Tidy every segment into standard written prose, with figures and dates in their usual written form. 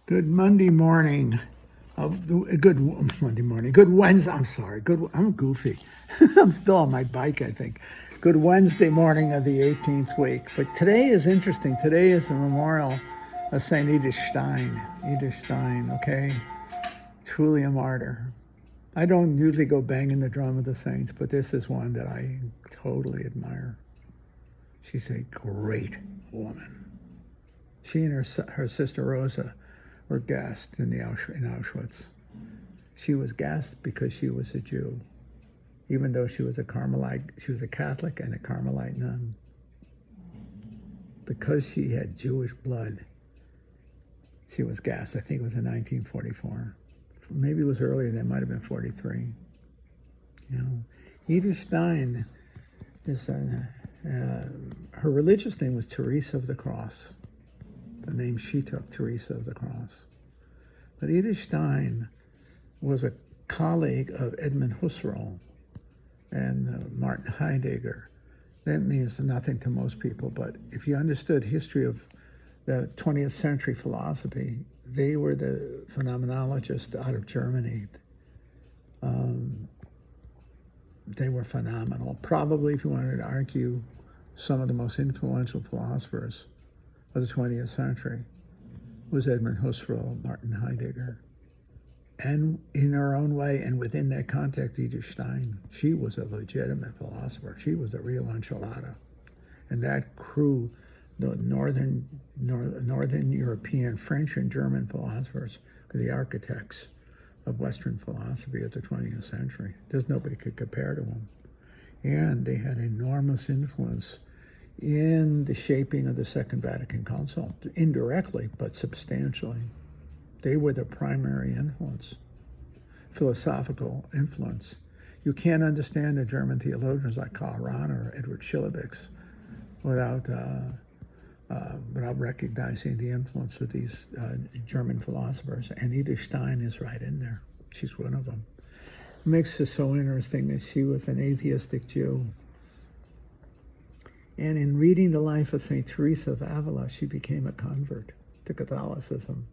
Good Monday morning. Good Monday morning. Good Wednesday. I'm sorry. I'm goofy. I'm still on my bike, I think. Good Wednesday morning of the 18th week. But today is interesting. Today is the memorial of St. Edith Stein. Edith Stein, okay? Truly a martyr. I don't usually go banging the drum of the saints, but this is one that I totally admire. She's a great woman. She and her sister Rosa were gassed in Auschwitz. She was gassed because she was a Jew, even though she was a Carmelite. She was a Catholic and a Carmelite nun. Because she had Jewish blood, she was gassed. I think it was in 1944. Maybe it was earlier. That might have been 43. You know, Edith Stein is her religious name was Teresa of the Cross. The name she took, Teresa of the Cross. But Edith Stein was a colleague of Edmund Husserl and Martin Heidegger. That means nothing to most people, but if you understood history of the 20th century philosophy, they were the phenomenologists out of Germany. They were phenomenal. Probably, if you wanted to argue, some of the most influential philosophers of the 20th century was Edmund Husserl, Martin Heidegger. And in her own way, and within that context, Edith Stein, she was a legitimate philosopher. She was a real enchilada. And that crew, the Northern European, French and German philosophers, were the architects of Western philosophy of the 20th century. There's nobody could compare to them. And they had enormous influence in the shaping of the Second Vatican Council, indirectly, but substantially. They were the primary influence, philosophical influence. You can't understand the German theologians like Karl Rahner or Edward Schillebeeckx without recognizing the influence of these German philosophers. And Edith Stein is right in there. She's one of them. It makes it so interesting that she was an atheistic Jew. And in reading the life of St. Teresa of Avila, she became a convert to Catholicism.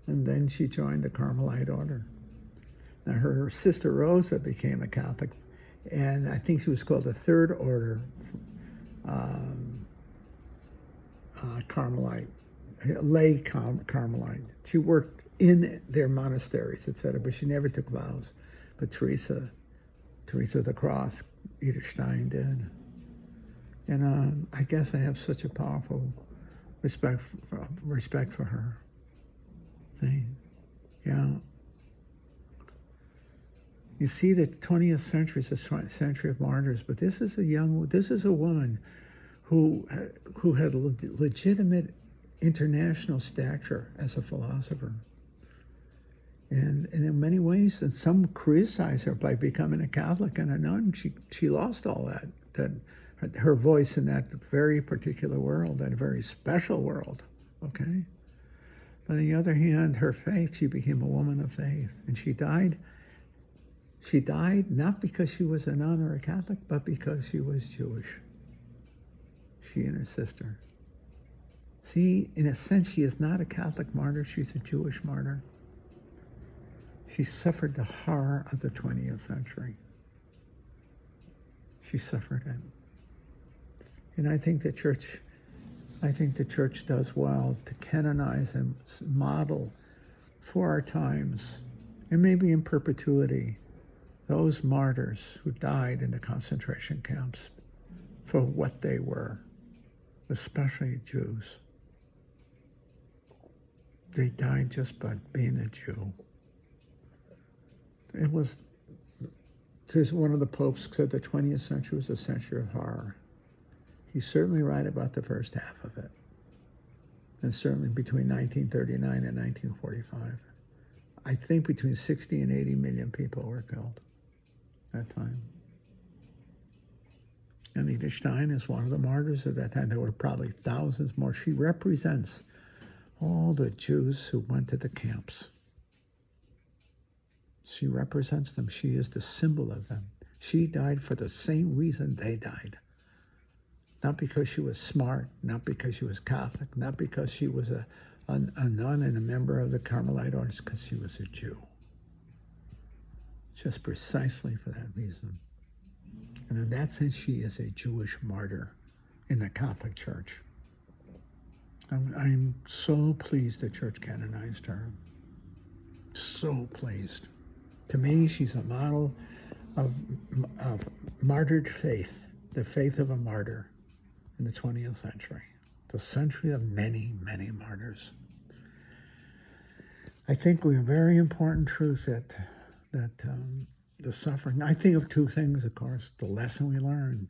And then she joined the Carmelite order. Now, her sister Rosa became a Catholic, and I think she was called the Third Order Carmelite, lay Carmelite. She worked in their monasteries, etc., but she never took vows. But Teresa of the Cross, Edith Stein did. And I guess I have such a powerful respect for her. Thing, yeah. You see, the 20th century is a century of martyrs, but this is a woman who had legitimate international stature as a philosopher. And in many ways, and some criticize her by becoming a Catholic and a nun. She lost all that her voice in that very particular world, that very special world, okay? But on the other hand, her faith, she became a woman of faith. And she died not because she was a nun or a Catholic, but because she was Jewish. She and her sister. See, in a sense, she is not a Catholic martyr, she's a Jewish martyr. She suffered the horror of the 20th century. She suffered it. And I think the church does well to canonize and model for our times, and maybe in perpetuity, those martyrs who died in the concentration camps for what they were, especially Jews. They died just by being a Jew. There's one of the popes said the 20th century was a century of horror. He's certainly right about the first half of it. And certainly between 1939 and 1945. I think between 60 and 80 million people were killed that time. And Edith Stein is one of the martyrs of that time. There were probably thousands more. She represents all the Jews who went to the camps. She represents them. She is the symbol of them. She died for the same reason they died. Not because she was smart, not because she was Catholic, not because she was a a nun and a member of the Carmelite orders because she was a Jew. Just precisely for that reason. And in that sense, she is a Jewish martyr in the Catholic Church. I'm so pleased the Church canonized her. So pleased. To me, she's a model of martyred faith, the faith of a martyr in the 20th century, the century of many, many martyrs. I think we have very important truth that the suffering, I think of two things, of course. The lesson we learn,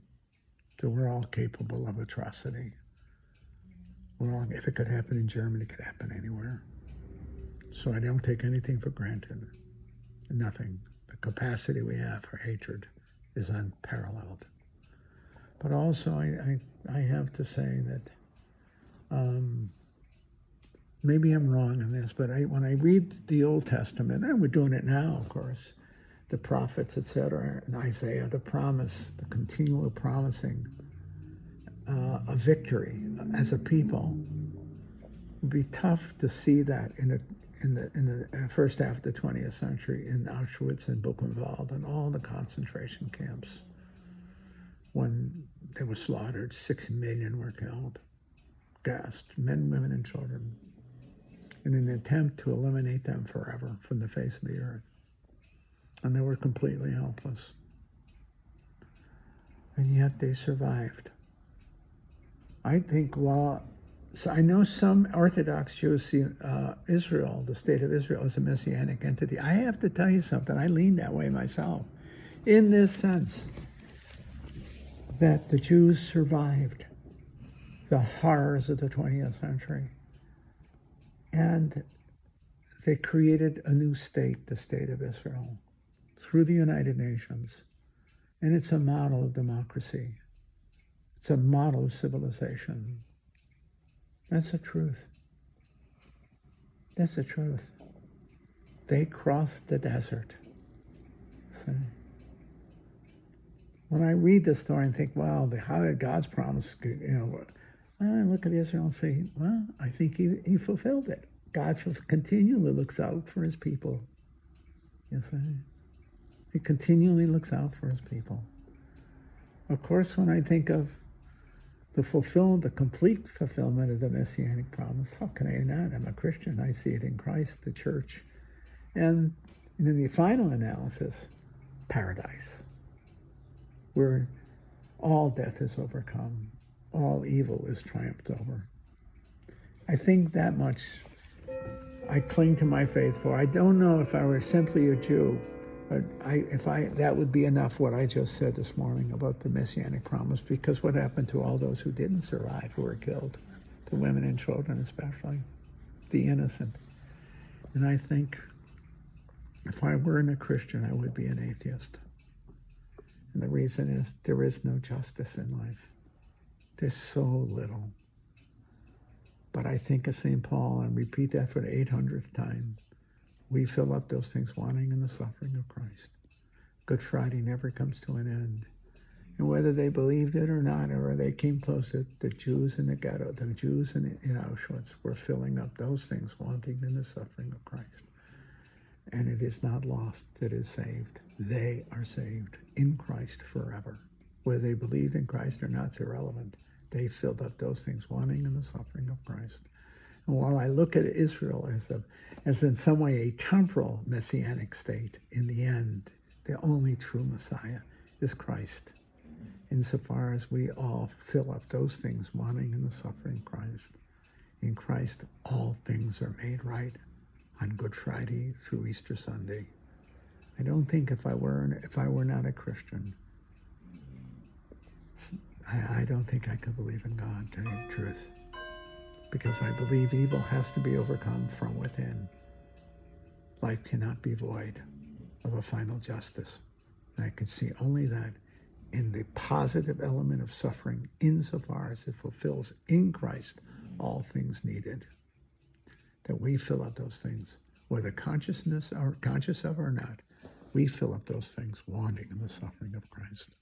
that we're all capable of atrocity. If it could happen in Germany, it could happen anywhere. So I don't take anything for granted. Nothing. The capacity we have for hatred is unparalleled. But also, I have to say that maybe I'm wrong in this, but when I read the Old Testament, and we're doing it now, of course, the prophets, etc., and Isaiah, the promise, the continual promising of victory as a people, it would be tough to see that in the first half of the 20th century in Auschwitz and Buchenwald and all the concentration camps. When they were slaughtered, 6 million were killed, gassed, men, women, and children, in an attempt to eliminate them forever from the face of the earth. And they were completely helpless. And yet they survived. I think I know some Orthodox Jews see Israel, the state of Israel, as a messianic entity. I have to tell you something. I lean that way myself, in this sense, that the Jews survived the horrors of the 20th century. And they created a new state, the state of Israel, through the United Nations. And it's a model of democracy. It's a model of civilization. That's the truth. That's the truth. They crossed the desert. See? When I read this story and think, wow, how did God's promise, I look at Israel and say, well, I think he fulfilled it. God continually looks out for his people. You see? He continually looks out for his people. Of course, when I think of the complete fulfillment of the Messianic promise, how can I not? I'm a Christian. I see it in Christ, the church. And in the final analysis, paradise, where all death is overcome, all evil is triumphed over. I think that much I cling to my faith for. I don't know if I were simply a Jew, but that would be enough what I just said this morning about the Messianic promise, because what happened to all those who didn't survive, who were killed, the women and children especially, the innocent. And I think if I weren't a Christian, I would be an atheist. And the reason is there is no justice in life. There's so little. But I think of St. Paul, and repeat that for the 800th time. We fill up those things wanting in the suffering of Christ. Good Friday never comes to an end. And whether they believed it or not, or they came closer, the Jews in the ghetto, the Jews in Auschwitz were filling up those things wanting in the suffering of Christ. And it is not lost, it is saved. They are saved in Christ forever. Whether they believed in Christ or not is irrelevant. They filled up those things wanting in the suffering of Christ. And while I look at Israel as in some way a temporal messianic state, in the end, the only true Messiah is Christ. Insofar as we all fill up those things wanting in the suffering of Christ. In Christ, all things are made right on Good Friday through Easter Sunday. I don't think if I were not a Christian, I don't think I could believe in God, to tell you the truth. Because I believe evil has to be overcome from within. Life cannot be void of a final justice. And I can see only that in the positive element of suffering, insofar as it fulfills in Christ all things needed. That we fill up those things, whether conscious of or not, we fill up those things wanting in the suffering of Christ.